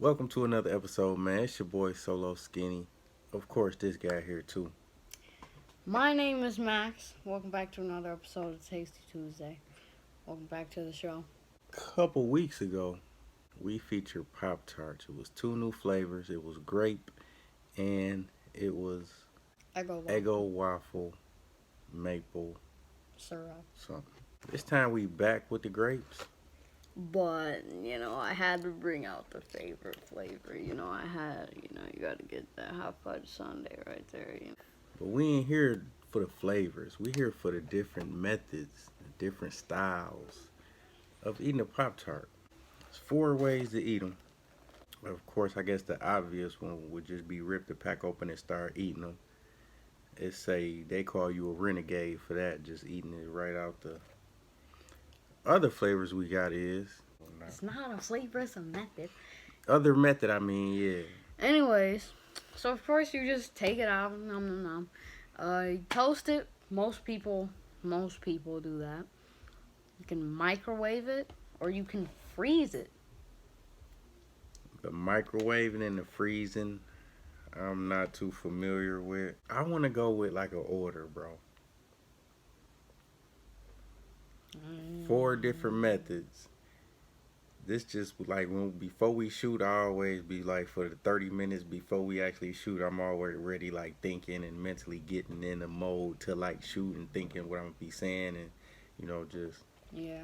Welcome to another episode, man. It's your boy Solo Skinny. Of course, this guy here too. My name is Max. Welcome back to another episode of Tasty Tuesday. Welcome back to the show. Couple weeks ago, we featured PopTarts. It was two new flavors. It was grape and it was Eggo Eggo waffle maple syrup. something. This time we back with the grapes. But, I had to bring out the favorite flavor. You gotta get that hot fudge sundae right there. But we ain't here for the flavors. We here for the different methods, the different styles of eating a Pop-Tart. There's four ways to eat them. Of course, I guess the obvious one would just be rip the pack open and start eating them. It's say they call you a renegade for that, just eating it right out the. Other flavors we got is. It's not a flavor, it's a method. Other method, I mean, yeah. Anyways, so of course you just take it out, nom nom nom. You toast it. Most people do that. You can microwave it, or you can freeze it. The microwaving and the freezing, I'm not too familiar with. I want to go with like an order, bro. Four different methods. This just like before we shoot, I always be like for the 30 minutes before we actually shoot, I'm already ready, like thinking and mentally getting in the mode to like shoot and thinking what I'm gonna be saying and just. Yeah.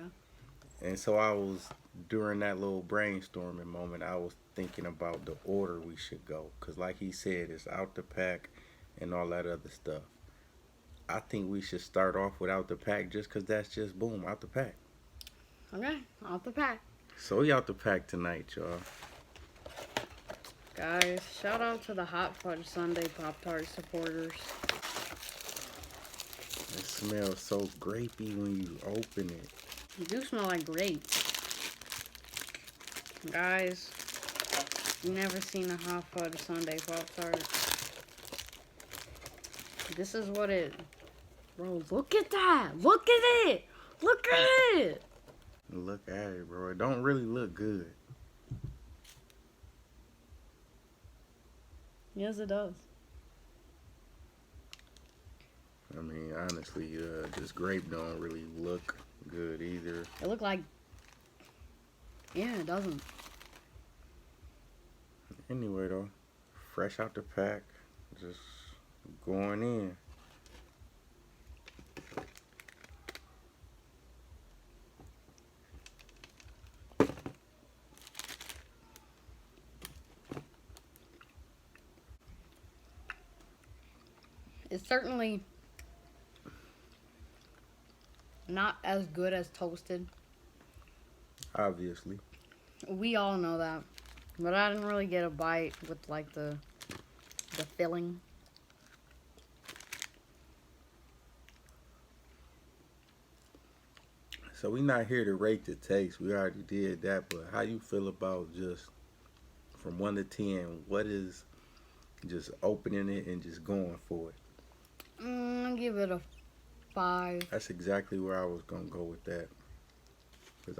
And so I was during that little brainstorming moment, I was thinking about the order we should go, cause like he said, it's out the pack and all that other stuff. I think we should start off without the pack just because that's just boom, out the pack. Okay, off the pack. So we out the pack tonight, y'all. Guys, shout out to the Hot Fudge Sundae Pop-Tart supporters. It smells so grapey when you open it. You do smell like grapes. Guys, you never seen a Hot Fudge Sundae Pop-Tart. This is what it... Bro, look at that! Look at it! Look at it! Look at it, bro. It don't really look good. Yes, it does. I mean, honestly, this grape don't really look good either. It looked like... Yeah, it doesn't. Anyway, though, fresh out the pack, just going in. It's certainly not as good as toasted. Obviously. We all know that. But I didn't really get a bite with like the filling. So we not here to rate the taste. We already did that. But how you feel about just from 1 to 10? What is just opening it and just going for it? I'll give it a 5. That's exactly where I was gonna go with that. Cause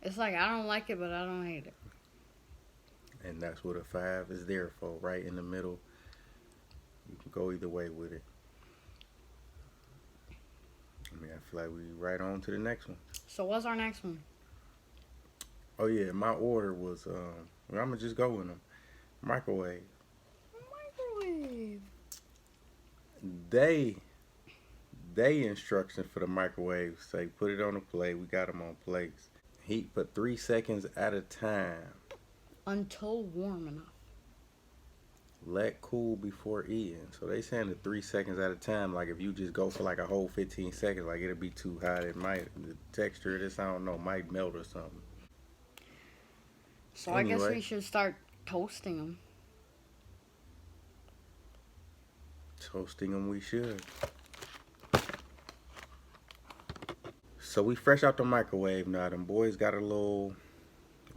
It's like I don't like it, but I don't hate it. and that's what a 5 is there for, right in the middle. You can go either way with it. I mean, I feel like we right on to the next one. So what's our next one? Oh yeah, my order was I'm gonna just go with them. Microwave. Microwave. They instructions for the microwave say put it on a plate. We got them on plates. Heat for 3 seconds at a time. Until warm enough. Let cool before eating. So they saying the 3 seconds at a time. Like if you just go for like a whole 15 seconds, like it'll be too hot. It might, the texture of this, I don't know, might melt or something. So anyway, I guess we should start toasting them. Toasting them we should. So we fresh out the microwave now. Them boys got a little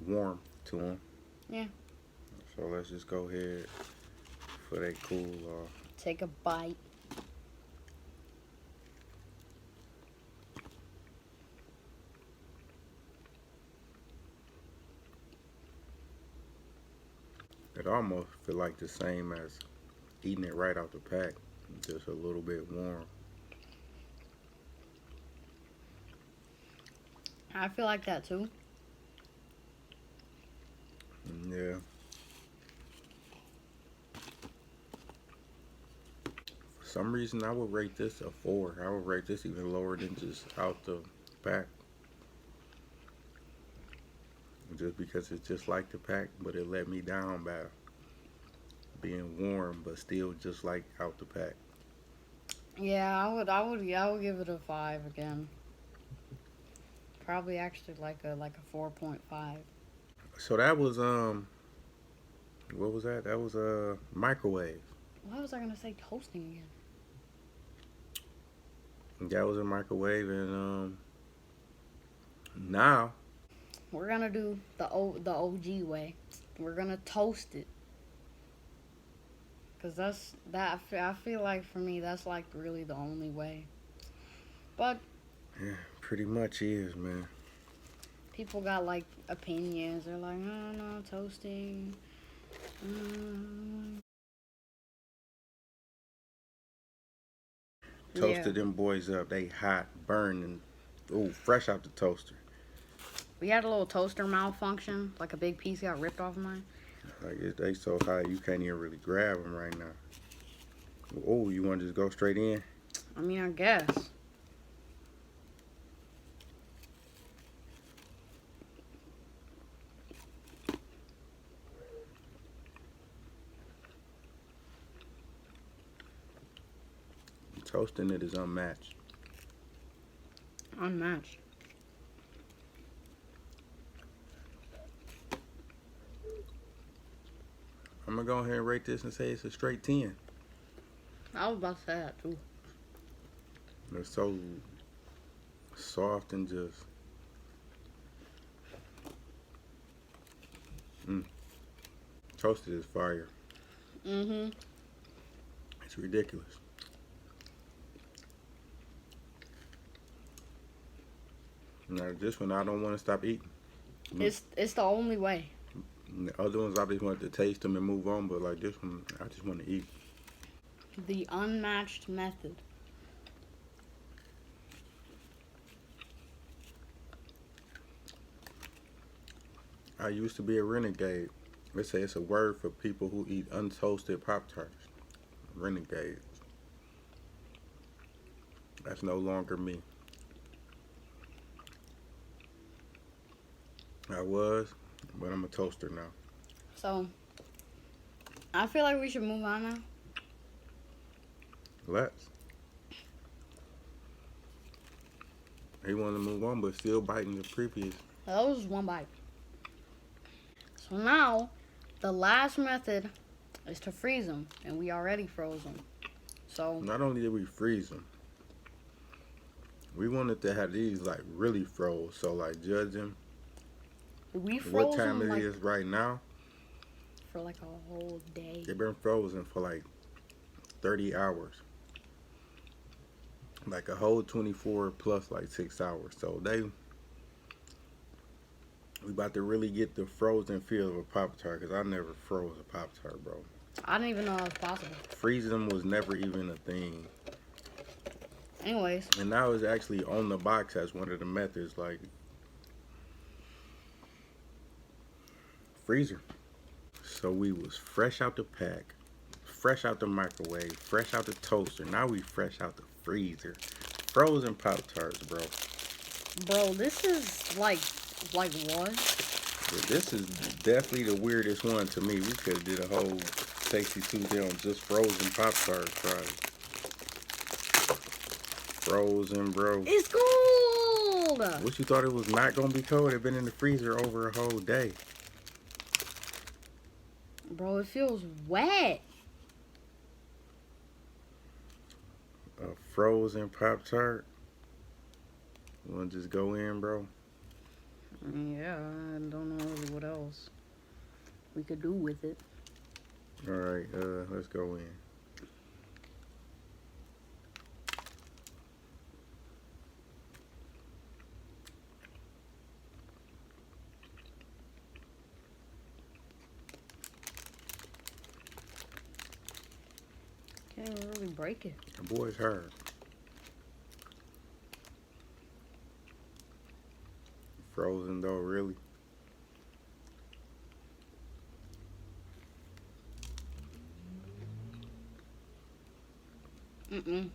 warm to them. Yeah. So let's just go ahead for they cool off. Take a bite. It almost feel like the same as eating it right out the pack, just a little bit warm. I feel like that too. Yeah. For some reason, I would rate this a 4. I would rate this even lower than just out the pack. Just because it's just like the pack, but it let me down by being warm, but still just like out the pack. Yeah, I would give it a 5 again. Probably actually like a 4.5. So that was what was that? That was a microwave. Why was I gonna say toasting again? That was a microwave, and now We're gonna do the OG way. We're gonna toast it. Cause I feel like for me that's like really the only way. But yeah, pretty much is, man. people got like opinions. They're like, no, no, toasting. Yeah, Toasted them boys up. They hot, burning. Ooh, fresh out the toaster. we had a little toaster malfunction. Like a big piece got ripped off of mine. Like they so hot you can't even really grab them right now. Oh, you want to just go straight in? I mean, I guess. Toasting it is unmatched. Unmatched. I'm gonna go ahead and rate this and say it's a straight 10. I was about to say that too. It's so soft and just toasted is fire. Mhm. It's ridiculous. Now this one I don't want to stop eating. It's the only way. The other ones I just wanted to taste them and move on, but like this one I just want to eat. The unmatched method. I used to be a renegade. They say it's a word for people who eat untoasted Pop-Tarts. Renegade. That's no longer me. I was, but I'm a toaster now. So I feel like we should move on now. Let's. He wanted to move on, but still biting the previous. That was one bite. So now, the last method is to freeze them, and we already froze them. So Not only did we freeze them, we wanted to have these like really froze. So like judge them. we What froze time them it like is right now? for like a whole day. They've been frozen for like 30 hours. Like a whole 24 plus like 6 hours. So we about to really get the frozen feel of a Pop-Tart because I never froze a Pop-Tart, bro. I didn't even know that was possible. Freezing them was never even a thing. Anyways, And now it's actually on the box as one of the methods, like freezer. So we was fresh out the pack, fresh out the microwave, fresh out the toaster. Now we fresh out the freezer. Frozen Pop-Tarts, bro. bro, this is like what? But this is definitely the weirdest one to me. We could have did a whole Tasty Tuesday on just frozen Pop-Tarts, probably. Frozen, bro. It's cold. What you thought it was not gonna be cold? It been in the freezer over a whole day. Bro, it feels wet. A frozen Pop-Tart. You wanna just go in, bro? Yeah, I don't know really what else we could do with it. Alright, let's go in. didn't even really break it. The boy's hard. Frozen though, really. Mm-mm.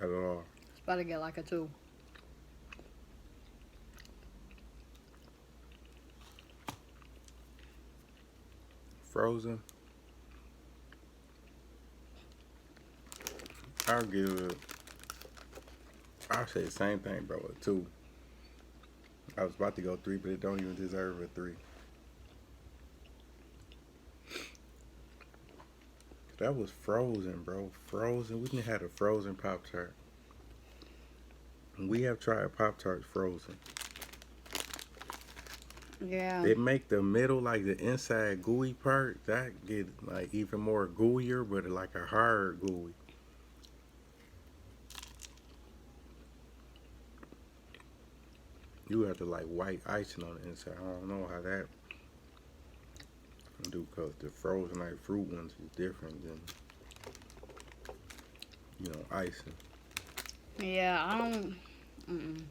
At all. It's about to get like a 2. Frozen. I'll give it. I'll say the same thing, bro. A 2. I was about to go 3, but it don't even deserve a 3. That was frozen, bro. Frozen. We didn't have a frozen Pop-Tart. We have tried Pop-Tarts frozen. Yeah. They make the middle, like the inside gooey part, that get like even more gooier, but like a hard gooey. You have to like white icing on the inside. I don't know how that do, because the frozen like fruit ones is different than, you know, icing. Yeah, I don't. Mm-mm.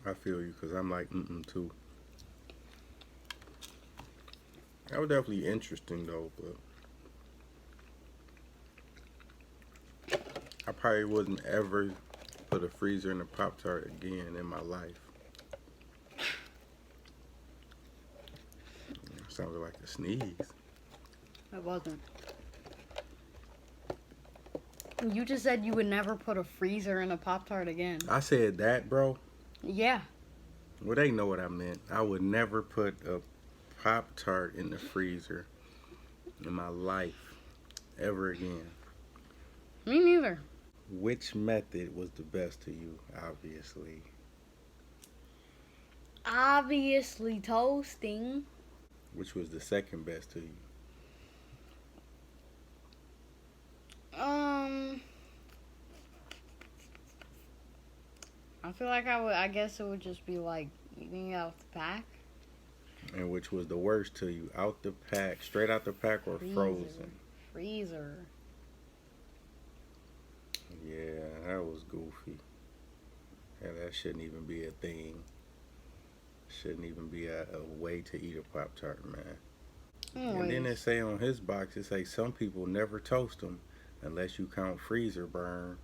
I feel you, because I'm like too. That was definitely interesting though, but I probably wouldn't ever put a freezer in a Pop-Tart again in my life. Sounded like a sneeze. It wasn't. You just said you would never put a freezer in a Pop-Tart again. I said that, bro. Yeah. Well, they know what I meant. I would never put a Pop-Tart in the freezer in my life ever again. Me neither. Which method was the best to you? Obviously. Obviously toasting. Which was the second best to you? I feel like I guess it would just be like eating out the pack. And which was the worst to you? Out the pack, straight out the pack, or frozen? Freezer. Yeah, that was goofy. Yeah, that shouldn't even be a thing. Shouldn't even be a way to eat a Pop-Tart, man. Anyways. And then they say on his box, it say some people never toast them unless you count freezer burn.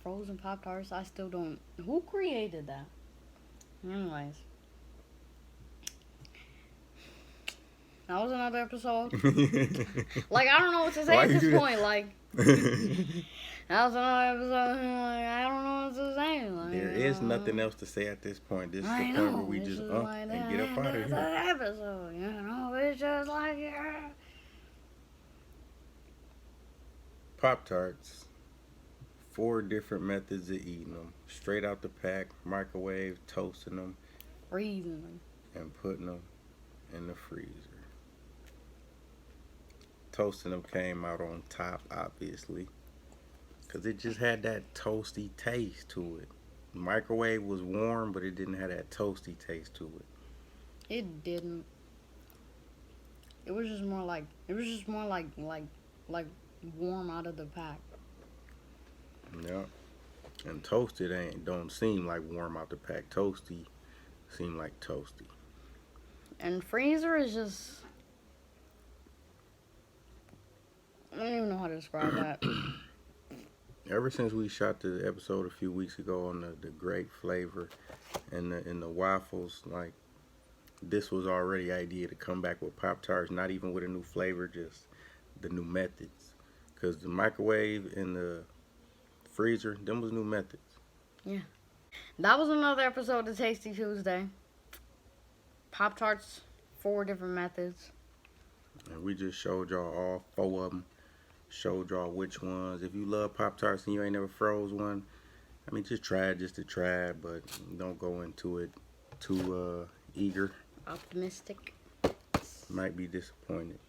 Frozen Pop-Tarts, I still don't. Who created that? Anyways. That was another episode. Like, I don't know what to say at this point. Like, that was another episode. Like, I don't know what to say. Like, There is nothing else to say at this point. This is the point where we just and get up out of here. Episode, you know, it's just like, yeah. Pop-Tarts. 4 different methods of eating them. Straight out the pack, microwave, toasting them, Freezing them, and putting them in the freezer. Toasting them came out on top, obviously, because it just had that toasty taste to it. Microwave was warm, but it didn't have that toasty taste to it. It didn't. It was just more like warm out of the pack. Yeah. And toasted don't seem like warm out the pack. Toasty seem like toasty. And freezer is just, I don't even know how to describe that. Ever since we shot the episode a few weeks ago on the grape flavor and the waffles, like, this was already idea to come back with Pop-Tarts, not even with a new flavor, just the new methods. Because the microwave and the freezer, them was new methods. Yeah. That was another episode of Tasty Tuesday. Pop-Tarts, 4 different methods. And we just showed y'all all 4 of them. Showed y'all which ones. If you love Pop-Tarts and you ain't never froze one, I mean, just try it just to try it, but don't go into it too eager. Optimistic. Might be disappointed.